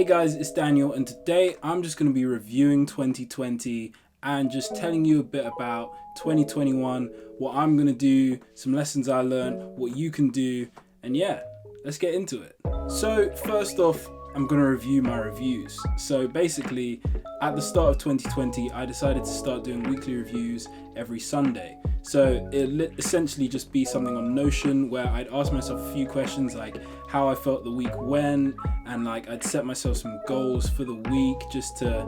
Hey guys, it's Daniel, and today I'm just going to be reviewing 2020 and just telling you a bit about 2021, what I'm going to do, some lessons I learned, what you can do, and yeah, let's get into it. So first off, I'm going to review my reviews. So basically, at the start of 2020, I decided to start doing weekly reviews every Sunday. So it'll essentially just be something on Notion where I'd ask myself a few questions like how I felt the week went, and like I'd set myself some goals for the week just to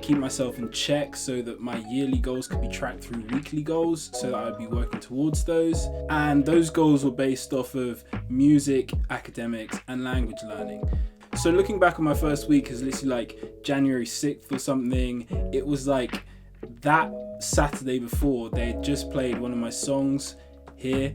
keep myself in check so that my yearly goals could be tracked through weekly goals so that I'd be working towards those. And those goals were based off of music, academics, and language learning. So looking back on my first week is literally like January 6th or something. It was like that Saturday before they had just played one of my songs here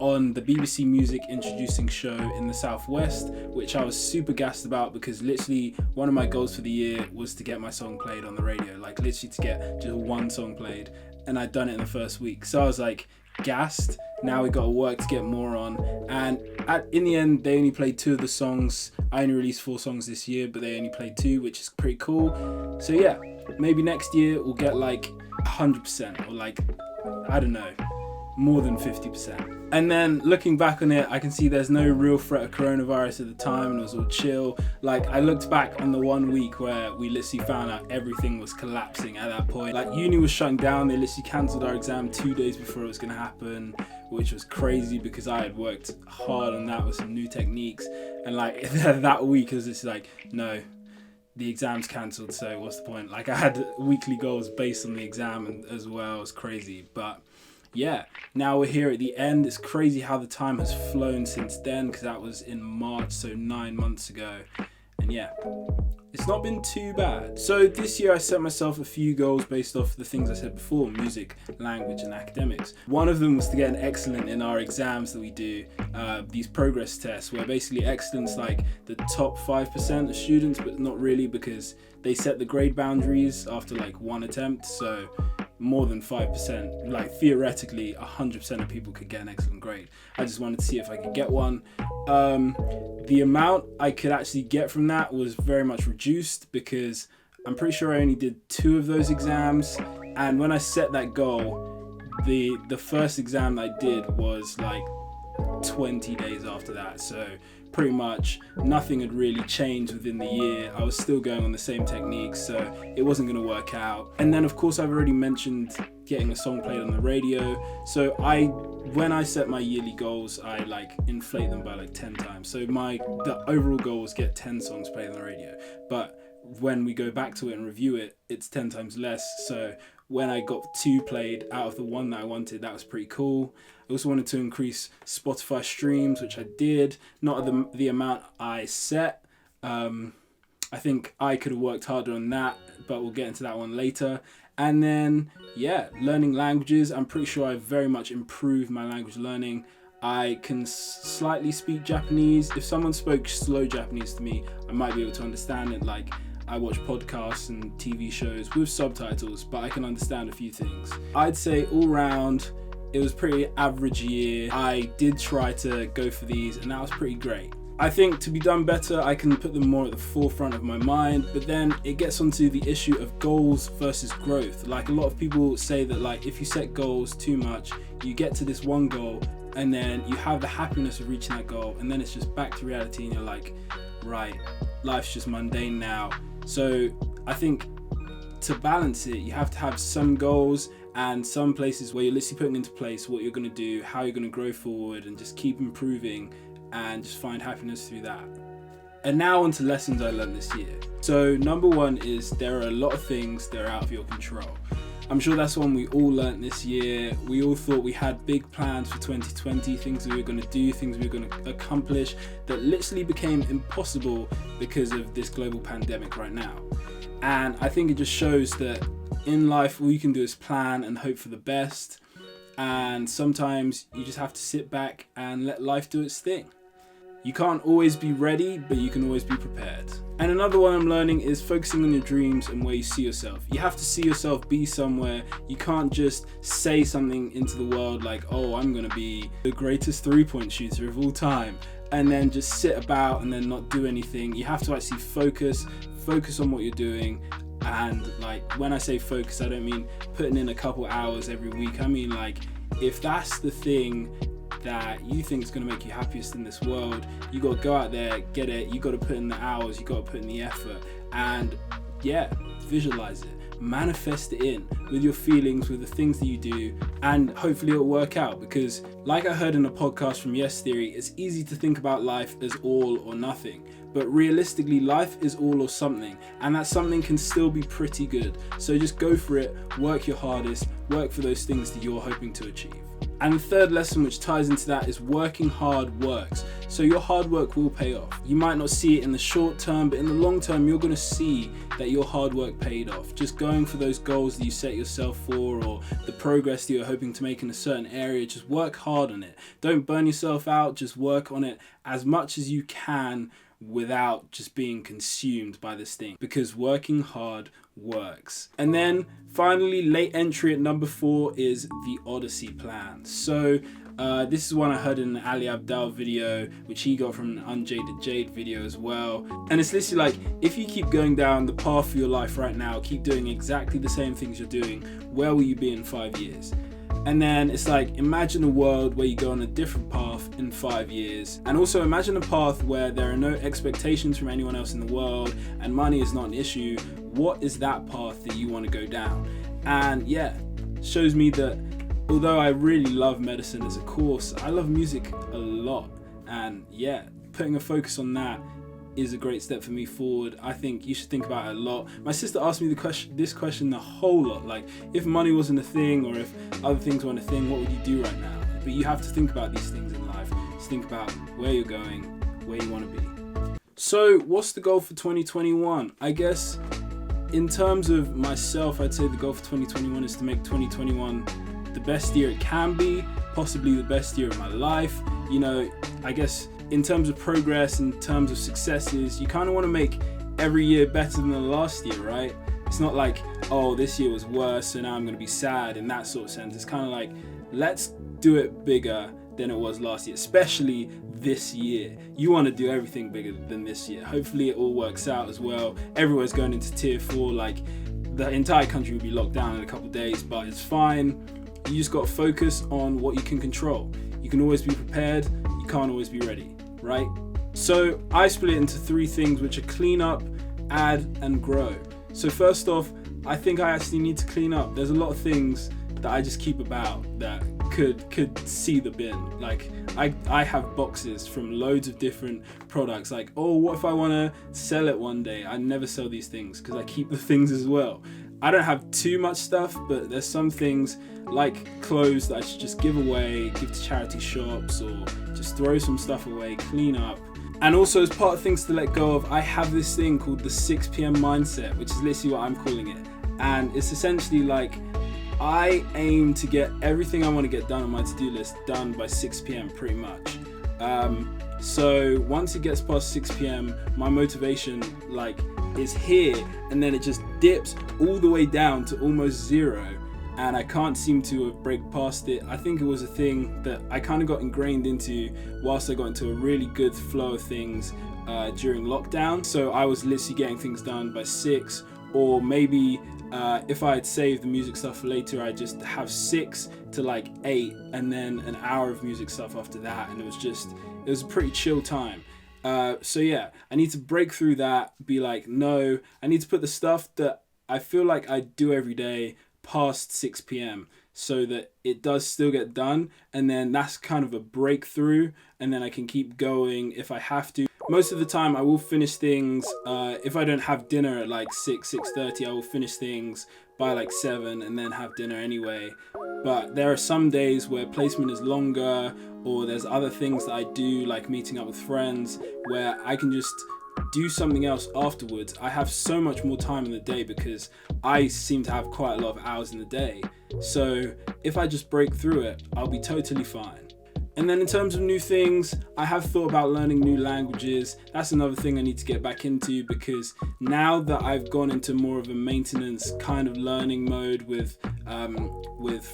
on the BBC Music Introducing show in the Southwest, which I was super gassed about because literally one of my goals for the year was to get my song played on the radio, like literally to get just one song played, and I'd done it in the first week. So I was like gassed. Now we got to work to get more on, and in the end they only played 2 of the songs. I only released 4 songs this year, but they only played 2, which is pretty cool. So yeah, maybe next year we'll get like 100% or like, I don't know, more than 50%. And then looking back on it, I can see there's no real threat of coronavirus at the time and it was all chill. Like I looked back on the 1 week where we literally found out everything was collapsing at that point. Like uni was shutting down, they literally cancelled our exam 2 days before it was going to happen, which was crazy because I had worked hard on that with some new techniques. And like that week it was just like, no, the exam's cancelled, so what's the point? Like I had weekly goals based on the exam and as well. It was crazy. But yeah, now we're here at the end. It's crazy how the time has flown since then because that was in March, so 9 months ago. And yeah, it's not been too bad. So this year I set myself a few goals based off the things I said before: music, language, and academics. One of them was to get an excellent in our exams that we do, these progress tests, where basically excellence like the top 5% of students, but not really because they set the grade boundaries after like 1 attempt. So more than 5%, like theoretically 100% of people could get an excellent grade. I just wanted to see if I could get one. The amount I could actually get from that was very much reduced because I'm pretty sure I only did 2 of those exams, and when I set that goal, the first exam I did was like 20 days after that, so pretty much nothing had really changed within the year. I was still going on the same techniques, so it wasn't going to work out. And then of course I've already mentioned getting a song played on the radio. So when I set my yearly goals, I like inflate them by like 10 times. So the overall goal was get 10 songs played on the radio, but when we go back to it and review it, it's 10 times less. So when I got 2 played out of the 1 that I wanted, that was pretty cool. I also wanted to increase Spotify streams, which I did, not at the amount I set. I think I could have worked harder on that, but we'll get into that one later. And then, yeah, learning languages. I'm pretty sure I've very much improved my language learning. I can slightly speak Japanese. If someone spoke slow Japanese to me, I might be able to understand it. Like, I watch podcasts and TV shows with subtitles, but I can understand a few things. I'd say all round, it was a pretty average year. I did try to go for these, and that was pretty great. I think to be done better, I can put them more at the forefront of my mind, but then it gets onto the issue of goals versus growth. Like a lot of people say that like if you set goals too much, you get to this one goal and then you have the happiness of reaching that goal, and then it's just back to reality and you're like, right, life's just mundane now. So I think to balance it, you have to have some goals and some places where you're literally putting into place what you're going to do, how you're going to grow forward, and just keep improving and just find happiness through that. And now on to lessons I learned this year. So number 1 is there are a lot of things that are out of your control. I'm sure that's one we all learnt this year. We all thought we had big plans for 2020, things we were going to do, things we were going to accomplish that literally became impossible because of this global pandemic right now. And I think it just shows that in life all you can do is plan and hope for the best, and sometimes you just have to sit back and let life do its thing. You can't always be ready, but you can always be prepared. And another one I'm learning is focusing on your dreams and where you see yourself. You have to see yourself be somewhere. You can't just say something into the world like, oh, I'm going to be the greatest 3-point shooter of all time. and then just sit about and then not do anything. You have to actually focus on what you're doing. And like, when I say focus, I don't mean putting in a couple hours every week. I mean, like, if that's the thing that you think is going to make you happiest in this world, you got to go out there, get it. You got to put in the hours, you got to put in the effort, and yeah, visualize it. Manifest it in with your feelings, with the things that you do, and hopefully it'll work out. Because like I heard in a podcast from Yes Theory, it's easy to think about life as all or nothing, but realistically life is all or something, and that something can still be pretty good. So just go for it, work your hardest, work for those things that you're hoping to achieve. And the third lesson, which ties into that, is working hard works. So your hard work will pay off. You might not see it in the short term, but in the long term, you're going to see that your hard work paid off. Just going for those goals that you set yourself for, or the progress that you're hoping to make in a certain area, just work hard on it. Don't burn yourself out, just work on it as much as you can without just being consumed by this thing, because working hard works. And then finally, late entry at number 4 is the Odyssey plan. So this is one I heard in an Ali Abdaal video, which he got from an Unjaded Jade video as well. And it's literally like, if you keep going down the path of your life right now, keep doing exactly the same things you're doing, where will you be in 5 years? And then it's like, imagine a world where you go on a different path in 5 years. And also imagine a path where there are no expectations from anyone else in the world and money is not an issue. What is that path that you want to go down? And yeah, shows me that although I really love medicine as a course, I love music a lot. And yeah, putting a focus on that is a great step for me forward. I think you should think about it a lot. My sister asked me this question a whole lot, like, if money wasn't a thing, or if other things weren't a thing, what would you do right now? But you have to think about these things in life. Just think about where you're going, where you want to be. So what's the goal for 2021? I guess in terms of myself, I'd say the goal for 2021 is to make 2021 the best year it can be, possibly the best year of my life. You know, I guess in terms of progress, in terms of successes, you kind of want to make every year better than the last year, right? It's not like, oh, this year was worse, so now I'm going to be sad in that sort of sense. It's kind of like, let's do it bigger than it was last year, especially this year. You want to do everything bigger than this year. Hopefully it all works out as well. Everywhere's going into tier 4, like the entire country will be locked down in a couple of days, but it's fine. You just got to focus on what you can control. You can always be prepared, you can't always be ready, right? So I split it into 3 things, which are clean up, add, and grow. So first off, I think I actually need to clean up. There's a lot of things that I just keep about that could see the bin. Like I have boxes from loads of different products. Like, oh, what if I want to sell it one day? I never sell these things because I keep the things as well. I don't have too much stuff, but there's some things like clothes that I should just give away, give to charity shops, or just throw some stuff away, clean up. And also, as part of things to let go of, I have this thing called the 6 p.m. mindset, which is literally what I'm calling it. And it's essentially like, I aim to get everything I want to get done on my to-do list done by 6 p.m. pretty much. So once it gets past 6 p.m, my motivation is here, and then it just dips all the way down to almost 0, and I can't seem to break past it. I think it was a thing that I kind of got ingrained into whilst I got into a really good flow of things during lockdown. So I was literally getting things done by 6, or maybe if I had saved the music stuff for later, I'd just have 6 to 8, and then an hour of music stuff after that, and it was a pretty chill time. So yeah, I need to break through that, be like, no, I need to put the stuff that I feel like I do every day past 6 p.m. so that it does still get done, and then that's kind of a breakthrough, and then I can keep going if I have to. Most of the time I will finish things, if I don't have dinner at 6:30, I will finish things by 7 and then have dinner anyway. But there are some days where placement is longer, or there's other things that I do, like meeting up with friends, where I can just do something else afterwards. I have so much more time in the day because I seem to have quite a lot of hours in the day. So if I just break through it, I'll be totally fine. And then in terms of new things, I have thought about learning new languages. That's another thing I need to get back into, because now that I've gone into more of a maintenance kind of learning mode with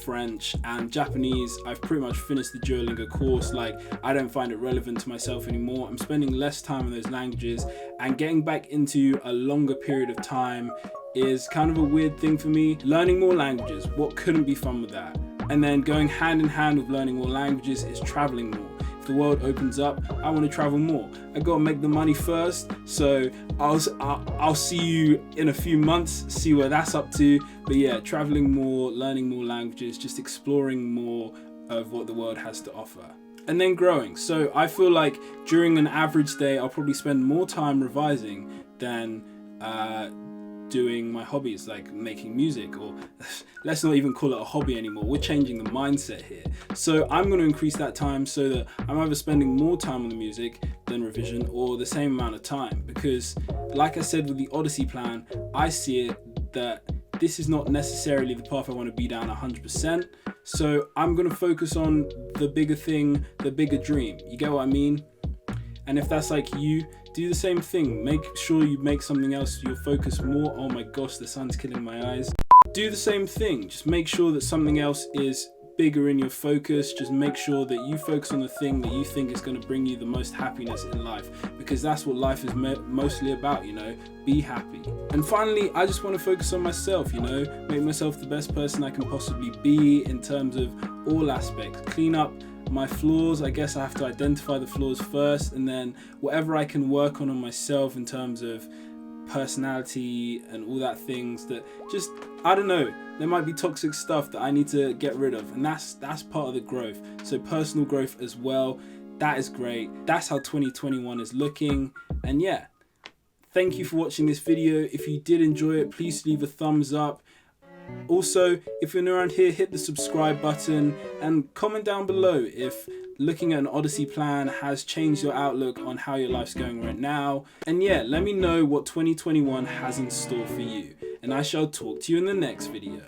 French and Japanese, I've pretty much finished the Duolingo course. Like, I don't find it relevant to myself anymore. I'm spending less time on those languages, and getting back into a longer period of time is kind of a weird thing for me. Learning more languages, what couldn't be fun with that? And then going hand in hand with learning more languages is traveling more. If the world opens up, I want to travel more. I gotta make the money first, so I'll see you in a few months, see where that's up to. But yeah, traveling more, learning more languages, just exploring more of what the world has to offer. And then growing. So I feel like during an average day, I'll probably spend more time revising than doing my hobbies, like making music, or let's not even call it a hobby anymore. We're changing the mindset here. So I'm going to increase that time so that I'm either spending more time on the music than revision, or the same amount of time. Because like I said with the Odyssey plan, I see it that this is not necessarily the path I want to be down 100%. So I'm going to focus on the bigger thing, the bigger dream. You get what I mean? And if that's like you, do the same thing. Make sure you make something else your focus more. Oh my gosh, the sun's killing my eyes. Do the same thing. Just make sure that something else is bigger in your focus. Just make sure that you focus on the thing that you think is going to bring you the most happiness in life, because that's what life is mostly about, you know. Be happy. And finally, I just want to focus on myself, you know, make myself the best person I can possibly be in terms of all aspects. Clean up my flaws. I guess I have to identify the flaws first, and then whatever I can work on myself in terms of personality and all that things that just, I don't know, there might be toxic stuff that I need to get rid of, and that's part of the growth. So personal growth as well, that is great. That's how 2021 is looking. And yeah, thank you for watching this video. If you did enjoy it, please leave a thumbs up. Also, if you're new around here, hit the subscribe button and comment down below if looking at an Odyssey plan has changed your outlook on how your life's going right now. And yeah, let me know what 2021 has in store for you, and I shall talk to you in the next video.